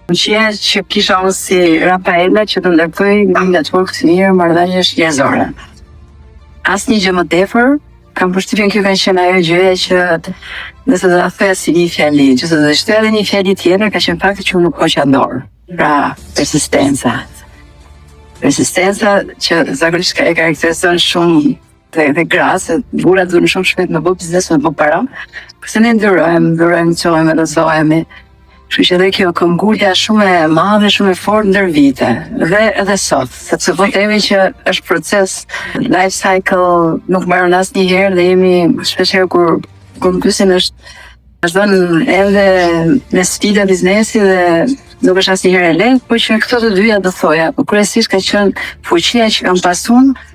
Fuqia që kisha unë si Rafaela që të ndërtoj një network të mirë marrëdhënies njerëzore. Asnjë gjë më tepër, kam përshtypjen kjo ka qenë ajo gjëja që nëse do ta thoya si një fjali, që se do të shtoja edhe një fjali tjetër, ka qenë fakti që unë nuk hoqa dorë. Pra, persistenca. Persistenca që zakonisht e karakterizon shumë dhe grasë, burrat duhen shumë shpejt me bë biznes, me bë para. Kurse ne ndërrojmë, çohemi, rrezohemi. Kështu që edhe kjo këmbgulja shumë e madhe, shumë e fortë ndër vite. Dhe edhe sot, sepse po themi që është proces, life cycle nuk mbaron asnjëherë dhe jemi shpeshherë kur më pyesin është vazhdon edhe me sfida biznesi dhe nuk është asnjëherë e lehtë, por që këto të dyja do thoja, por kryesisht ka qenë fuqia që kam pas unë